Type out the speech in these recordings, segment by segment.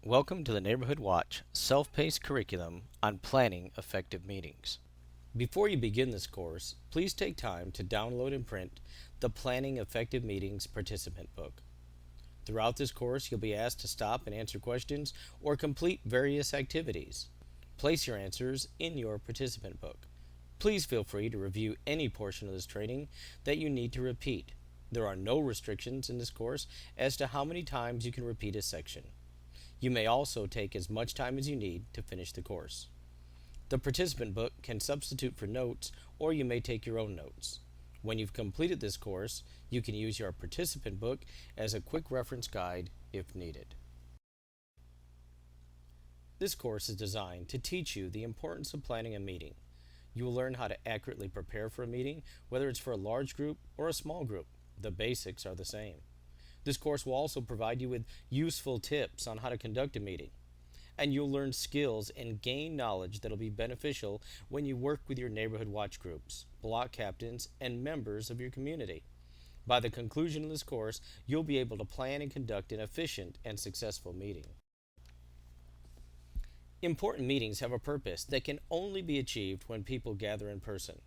Welcome to the Neighborhood Watch self-paced curriculum on planning effective meetings. Before you begin this course, please take time to download and print the Planning Effective Meetings participant book. Throughout this course, you'll be asked to stop and answer questions or complete various activities. Place your answers in your participant book. Please feel free to review any portion of this training that you need to repeat. There are no restrictions in this course as to how many times you can repeat a section. You may also take as much time as you need to finish the course. The participant book can substitute for notes, or you may take your own notes. When you've completed this course, you can use your participant book as a quick reference guide if needed. This course is designed to teach you the importance of planning a meeting. You will learn how to accurately prepare for a meeting, whether it's for a large group or a small group. The basics are the same. This course will also provide you with useful tips on how to conduct a meeting. And you'll learn skills and gain knowledge that will be beneficial when you work with your neighborhood watch groups, block captains, and members of your community. By the conclusion of this course, you'll be able to plan and conduct an efficient and successful meeting. Important meetings have a purpose that can only be achieved when people gather in person.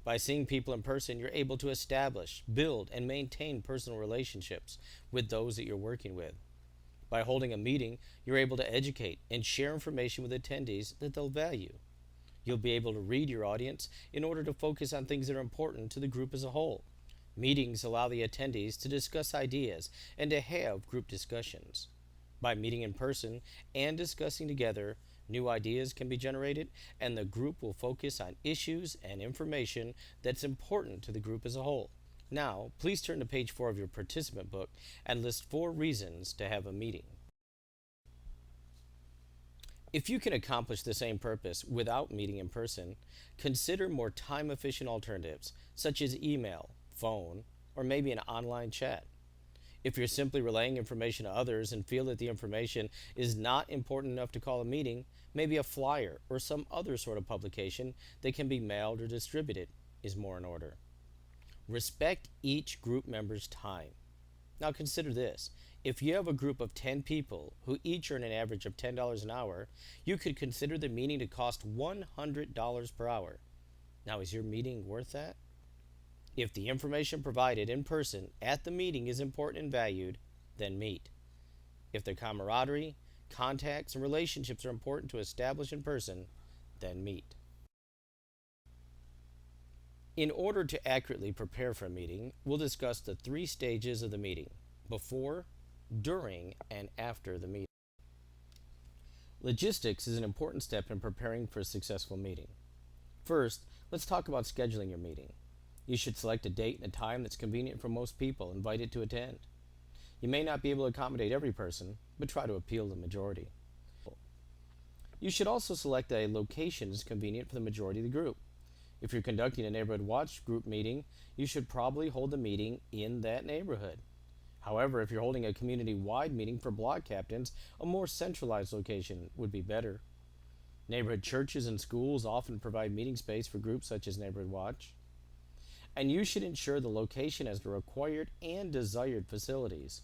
By seeing people in person, you're able to establish, build, and maintain personal relationships with those that you're working with. By holding a meeting, you're able to educate and share information with attendees that they'll value. You'll be able to read your audience in order to focus on things that are important to the group as a whole. Meetings allow the attendees to discuss ideas and to have group discussions. By meeting in person and discussing together, new ideas can be generated, and the group will focus on issues and information that's important to the group as a whole. Now, please turn to page 4 of your participant book and list 4 reasons to have a meeting. If you can accomplish the same purpose without meeting in person, consider more time-efficient alternatives such as email, phone, or maybe an online chat. If you're simply relaying information to others and feel that the information is not important enough to call a meeting, maybe a flyer or some other sort of publication that can be mailed or distributed is more in order. Respect each group member's time. Now consider this. If you have a group of 10 people who each earn an average of $10 an hour, you could consider the meeting to cost $100 per hour. Now, is your meeting worth that? If the information provided in person at the meeting is important and valued, then meet. If the camaraderie, contacts, and relationships are important to establish in person, then meet. In order to accurately prepare for a meeting, we'll discuss the 3 stages of the meeting: before, during, and after the meeting. Logistics is an important step in preparing for a successful meeting. First, let's talk about scheduling your meeting. You should select a date and a time that's convenient for most people invited to attend. You may not be able to accommodate every person, but try to appeal to the majority. You should also select a location that's convenient for the majority of the group. If you're conducting a neighborhood watch group meeting, you should probably hold the meeting in that neighborhood. However, if you're holding a community-wide meeting for block captains, a more centralized location would be better. Neighborhood churches and schools often provide meeting space for groups such as Neighborhood Watch. And you should ensure the location has the required and desired facilities.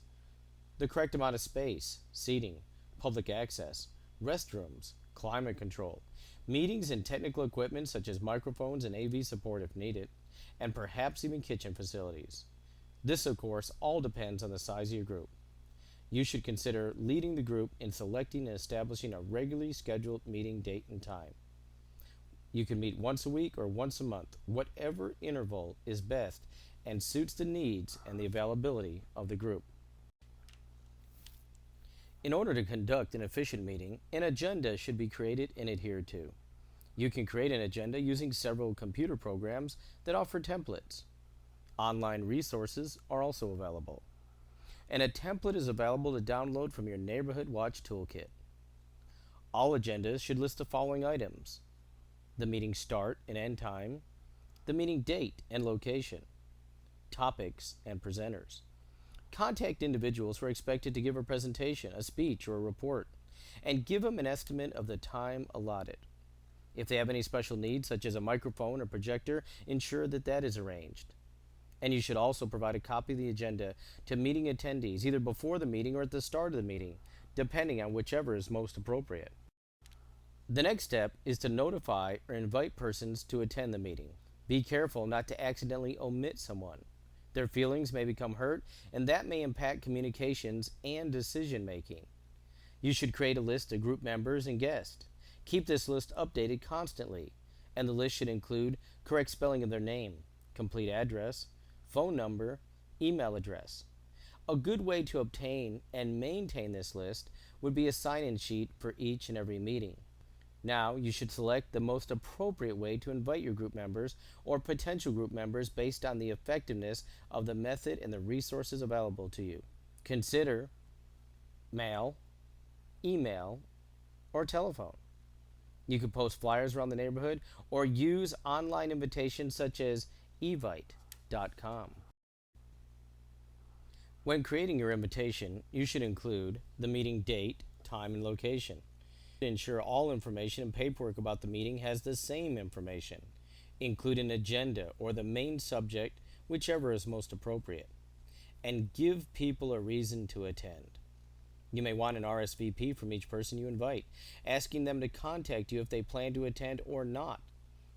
The correct amount of space, seating, public access, restrooms, climate control, meetings and technical equipment such as microphones and AV support if needed, and perhaps even kitchen facilities. This, of course, all depends on the size of your group. You should consider leading the group in selecting and establishing a regularly scheduled meeting date and time. You can meet once a week or once a month, whatever interval is best and suits the needs and the availability of the group. In order to conduct an efficient meeting, an agenda should be created and adhered to. You can create an agenda using several computer programs that offer templates. Online resources are also available. And a template is available to download from your Neighborhood Watch Toolkit. All agendas should list the following items: the meeting start and end time, the meeting date and location, topics and presenters. Contact individuals who are expected to give a presentation, a speech, or a report, and give them an estimate of the time allotted. If they have any special needs, such as a microphone or projector, ensure that that is arranged. And you should also provide a copy of the agenda to meeting attendees, either before the meeting or at the start of the meeting, depending on whichever is most appropriate. The next step is to notify or invite persons to attend the meeting. Be careful not to accidentally omit someone. Their feelings may become hurt, and that may impact communications and decision making. You should create a list of group members and guests. Keep this list updated constantly, and the list should include correct spelling of their name, complete address, phone number, email address. A good way to obtain and maintain this list would be a sign-in sheet for each and every meeting. Now, you should select the most appropriate way to invite your group members or potential group members based on the effectiveness of the method and the resources available to you. Consider mail, email, or telephone. You could post flyers around the neighborhood or use online invitations such as evite.com. When creating your invitation, you should include the meeting date, time, and location. Ensure all information and paperwork about the meeting has the same information. Include an agenda or the main subject, whichever is most appropriate. And give people a reason to attend. You may want an RSVP from each person you invite. Asking them to contact you if they plan to attend or not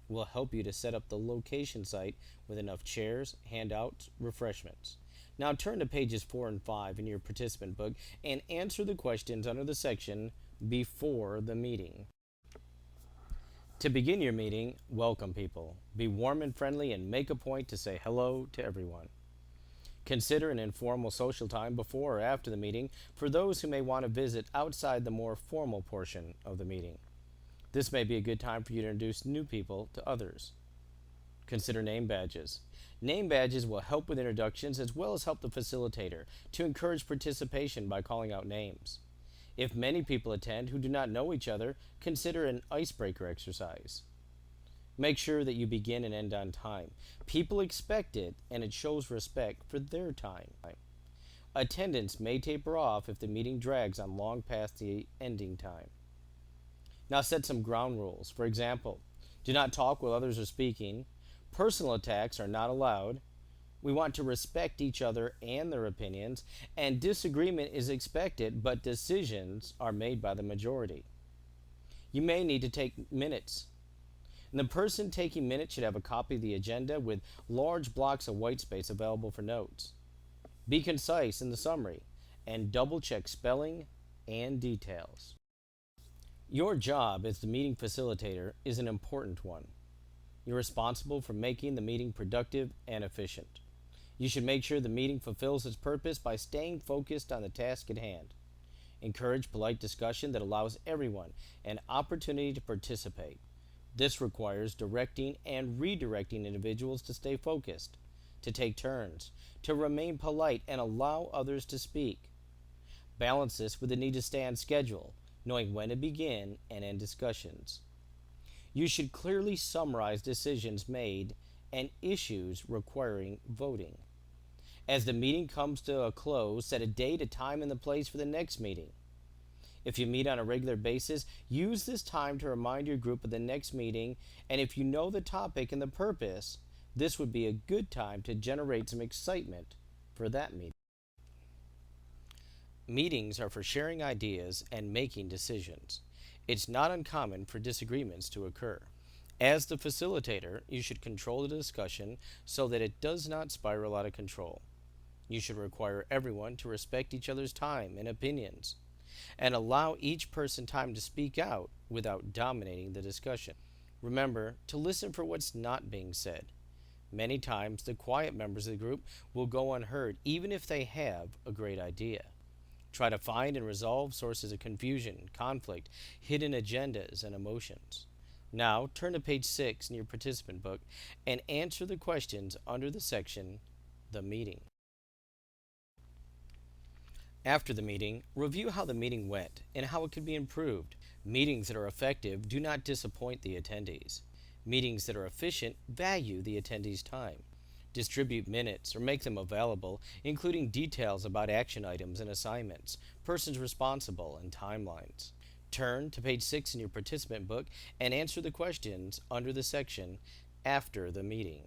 will help you to set up the location site with enough chairs, handouts, refreshments. Now turn to pages 4 and 5 in your participant book and answer the questions under the section before the meeting. To begin your meeting, welcome people. Be warm and friendly and make a point to say hello to everyone. Consider an informal social time before or after the meeting for those who may want to visit outside the more formal portion of the meeting. This may be a good time for you to introduce new people to others. Consider name badges. Name badges will help with introductions as well as help the facilitator to encourage participation by calling out names. If many people attend who do not know each other, consider an icebreaker exercise. Make sure that you begin and end on time. People expect it, and it shows respect for their time. Attendance may taper off if the meeting drags on long past the ending time. Now set some ground rules. For example, do not talk while others are speaking. Personal attacks are not allowed. We want to respect each other and their opinions, and disagreement is expected, but decisions are made by the majority. You may need to take minutes. And the person taking minutes should have a copy of the agenda with large blocks of white space available for notes. Be concise in the summary, and double check spelling and details. Your job as the meeting facilitator is an important one. You're responsible for making the meeting productive and efficient. You should make sure the meeting fulfills its purpose by staying focused on the task at hand. Encourage polite discussion that allows everyone an opportunity to participate. This requires directing and redirecting individuals to stay focused, to take turns, to remain polite and allow others to speak. Balance this with the need to stay on schedule, knowing when to begin and end discussions. You should clearly summarize decisions made and issues requiring voting. As the meeting comes to a close, set a date, a time, and the place for the next meeting. If you meet on a regular basis, use this time to remind your group of the next meeting, and if you know the topic and the purpose, this would be a good time to generate some excitement for that meeting. Meetings are for sharing ideas and making decisions. It's not uncommon for disagreements to occur. As the facilitator, you should control the discussion so that it does not spiral out of control. You should require everyone to respect each other's time and opinions, and allow each person time to speak out without dominating the discussion. Remember to listen for what's not being said. Many times, the quiet members of the group will go unheard, even if they have a great idea. Try to find and resolve sources of confusion, conflict, hidden agendas, and emotions. Now, turn to page 6 in your participant book and answer the questions under the section, The Meeting. After the meeting, review how the meeting went and how it could be improved. Meetings that are effective do not disappoint the attendees. Meetings that are efficient value the attendees' time. Distribute minutes or make them available, including details about action items and assignments, persons responsible, and timelines. Turn to page 6 in your participant book and answer the questions under the section, After the Meeting.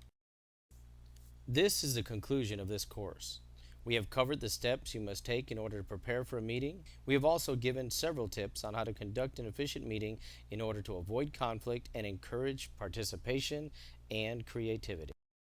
This is the conclusion of this course. We have covered the steps you must take in order to prepare for a meeting. We have also given several tips on how to conduct an efficient meeting in order to avoid conflict and encourage participation and creativity.